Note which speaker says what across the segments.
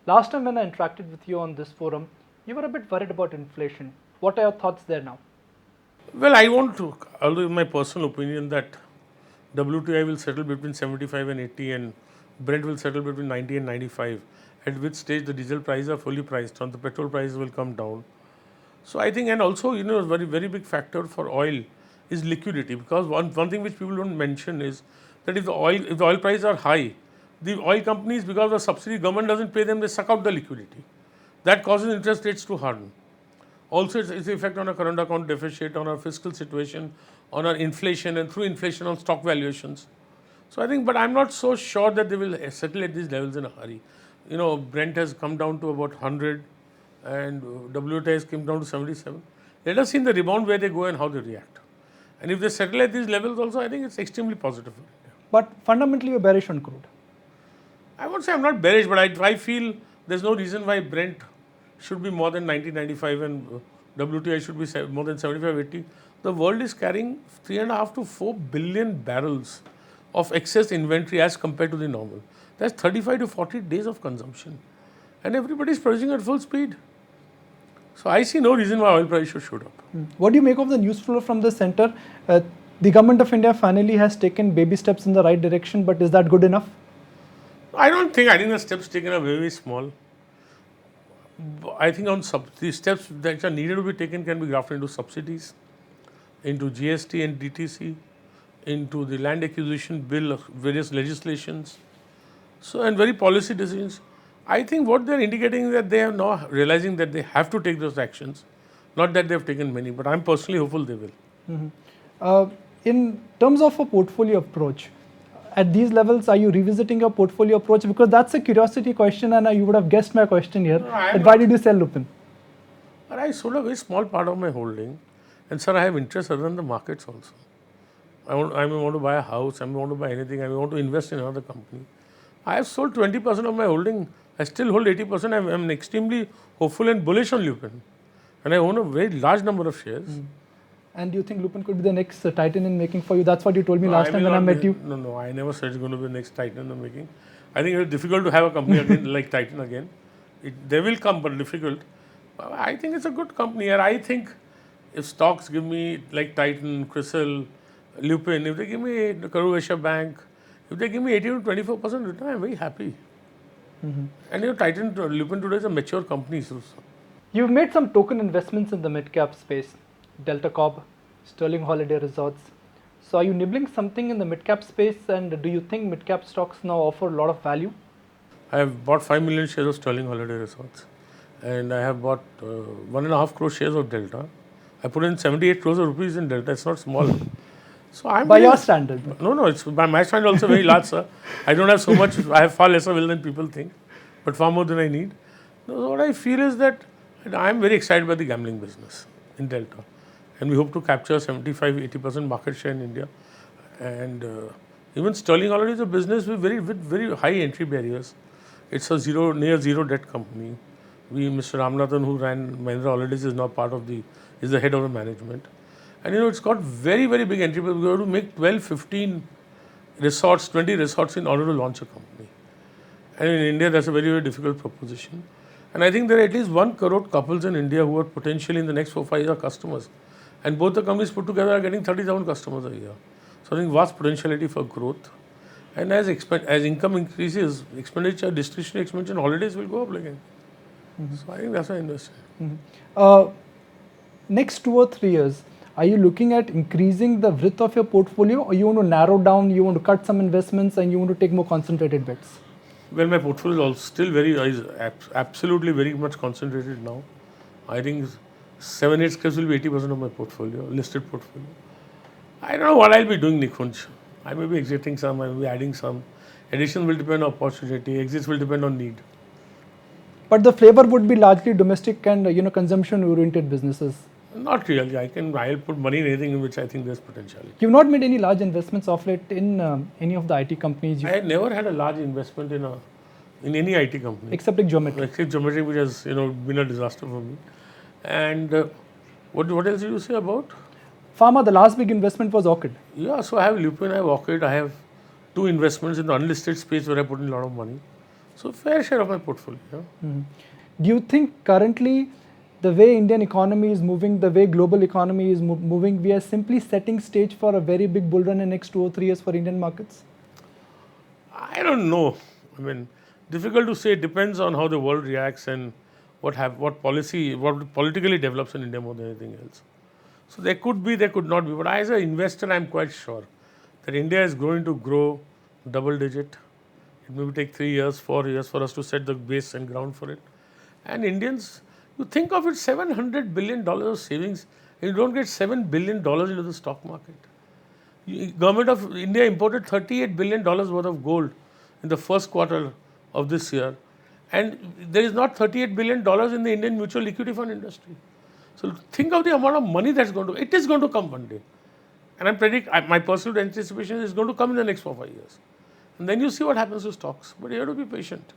Speaker 1: Last time when I interacted with you on this forum, you were a bit worried about inflation. What are your thoughts there now?
Speaker 2: Well, I want to, although in my personal opinion, that WTI will settle between 75 and 80 and Brent will settle between 90 and 95, at which stage the diesel prices are fully priced on, the petrol prices will come down. So I think, and also, a very big factor for oil is liquidity, because one thing which people don't mention is that if the oil prices are high, the oil companies, because the subsidy government doesn't pay them, they suck out the liquidity. That causes interest rates to harden. Also, its effect on our current account deficit, on our fiscal situation, on our inflation, and through inflation on stock valuations. So I think, but I'm not so sure that they will settle at these levels in a hurry. Brent has come down to about 100, and WTI has come down to 77. Let us see in the rebound where they go and how they react. And if they settle at these levels also, I think it's extremely positive for India.
Speaker 1: But fundamentally, you're bearish on crude.
Speaker 2: I won't say I'm not bearish, but I feel there's no reason why Brent should be more than 90, 95 and WTI should be more than 75, 80. The world is carrying 3.5 to 4 billion barrels of excess inventory as compared to the normal. That's 35 to 40 days of consumption. And everybody is producing at full speed. So I see no reason why oil price should shoot up.
Speaker 1: What do you make of the news flow from the center? The government of India finally has taken baby steps in the right direction, but is that good enough?
Speaker 2: I think the steps taken are very small. I think the steps that are needed to be taken can be grafted into subsidies, into GST and DTC, into the land acquisition bill, various legislations. So, and very policy decisions. I think what they are indicating is that they are now realizing that they have to take those actions, not that they have taken many, but I am personally hopeful they will.
Speaker 1: In terms of a portfolio approach, at these levels, are you revisiting your portfolio approach? Because that's a curiosity question, and you would have guessed my question here. Why did you sell Lupin?
Speaker 2: I sold a very small part of my holding, and sir, I have interest other than the markets also. I may want to buy a house, I may want to buy anything, I may want to invest in another company. I have sold 20% of my holding. I still hold 80%. I am extremely hopeful and bullish on Lupin. And I own a very large number of shares.
Speaker 1: And do you think Lupin could be the next titan in making for you? That's what you told me last time when I met you.
Speaker 2: No, I never said it's going to be the next titan in the making. I think it's difficult to have a company again like Titan again. They will come, but difficult. I think it's a good company. And I think if stocks give me like Titan, Crisil, Lupin, if they give me the Karur Vysya Bank, if they give me 18 to 24% return, I'm very happy. And Titan, Lupin today is a mature company. So.
Speaker 1: You've made some token investments in the mid-cap space, Delta Corp, Sterling Holiday Resorts. So are you nibbling something in the mid-cap space, and do you think mid-cap stocks now offer a lot of value?
Speaker 2: I have bought 5 million shares of Sterling Holiday Resorts, and I have bought 1.5 crore shares of Delta. I put in 78 crores of rupees in Delta. It's not small. So I'm
Speaker 1: by your standard?
Speaker 2: No, it's by my standard also very large, sir. I don't have so much. I have far lesser will than people think, but far more than I need. So what I feel is that I am very excited by the gambling business in Delta, and we hope to capture 75-80% market share in India. And even Sterling Holiday is a business with very high entry barriers. It's a near zero debt company. Mr. Ramanathan, who ran Mahindra Holidays, is now is the head of the management. And it's got very big entry barriers. We have to make 12, 15 resorts, 20 resorts in order to launch a company. And in India, that's a very difficult proposition. And I think there are at least 1 crore couples in India who are potentially in the next 4-5 years customers. And both the companies put together are getting 30,000 customers a year. So I think vast potentiality for growth. And as income increases, discretionary expenditure, holidays will go up again. So I think that's why I invested.
Speaker 1: Next 2 or 3 years, are you looking at increasing the width of your portfolio, or you want to narrow down, you want to cut some investments, and you want to take more concentrated bets?
Speaker 2: Well, my portfolio is also still absolutely very much concentrated now. I think 7-8 shares will be 80% of my portfolio, listed portfolio. I don't know what I'll be doing, Nikunj. I may be exiting some, I may be adding some. Addition will depend on opportunity, exits will depend on need.
Speaker 1: But the flavor would be largely domestic and consumption-oriented businesses.
Speaker 2: Not really. I'll put money in anything in which I think there's potential.
Speaker 1: You've not made any large investments of late in any of the IT companies?
Speaker 2: I had never had a large investment in any IT company.
Speaker 1: Except like Geometry.
Speaker 2: Except Geometry, which has been a disaster for me. And what else did you say about?
Speaker 1: Pharma, the last big investment was Orchid.
Speaker 2: Yeah, so I have Lupin, I have Orchid, I have 2 investments in the unlisted space where I put in a lot of money. So fair share of my portfolio.
Speaker 1: Do you think currently the way Indian economy is moving, the way global economy is moving, we are simply setting stage for a very big bull run in next 2 or 3 years for Indian markets?
Speaker 2: I don't know. I mean, difficult to say. It depends on how the world reacts and what politically develops in India more than anything else. So there could be, there could not be. But as an investor, I'm quite sure that India is going to grow double digit. It may take 3 years, 4 years for us to set the base and ground for it. And Indians, you think of it, $700 billion of savings, and you don't get $7 billion into the stock market. Government of India imported $38 billion worth of gold in the first quarter of this year, and there is not $38 billion in the Indian mutual equity fund industry. So think of the amount of money that's going to, it is going to come one day. And my personal anticipation is going to come in the next 4 or 5 years. And then you see what happens to stocks. But you have to be patient.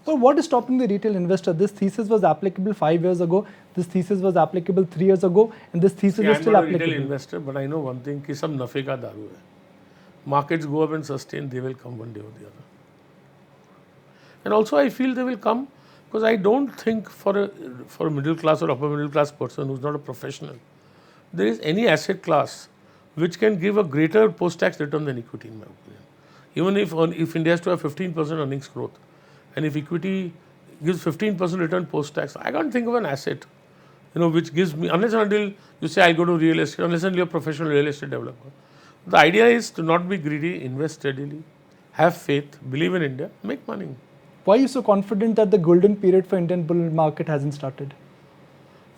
Speaker 1: Well, what is stopping the retail investor? This thesis was applicable 5 years ago. This thesis was applicable 3 years ago. And this thesis is still applicable.
Speaker 2: I'm not a retail investor, but I know one thing, कि सब नफे का दारू है. Markets go up and sustain, they will come one day or the other. And also I feel they will come because I don't think for a middle class or upper middle class person who's not a professional, there is any asset class which can give a greater post-tax return than equity, in my opinion. Even if India has to have 15% earnings growth, and if equity gives 15% return post-tax, I can't think of an asset, which gives me, unless and until you say I'll go to real estate, unless until you're a professional real estate developer. The idea is to not be greedy, invest steadily, have faith, believe in India, make money.
Speaker 1: Why are you so confident that the golden period for Indian bull market hasn't started?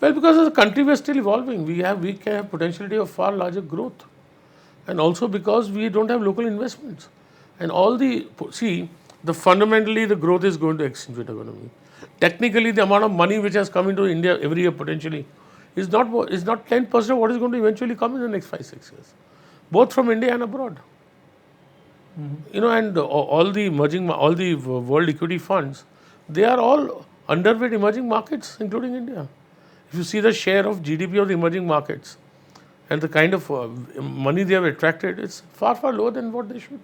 Speaker 2: Well, because as a country we are still evolving. We can have potentiality of far larger growth. And also because we don't have local investments. And fundamentally the growth is going to accentuate economy. Technically, the amount of money which has come into India every year potentially is not 10% of what is going to eventually come in the next 5-6 years, both from India and abroad. And all the world equity funds, they are all underweight emerging markets, including India. If you see the share of GDP of the emerging markets and the kind of money they have attracted, it's far, far lower than what they should.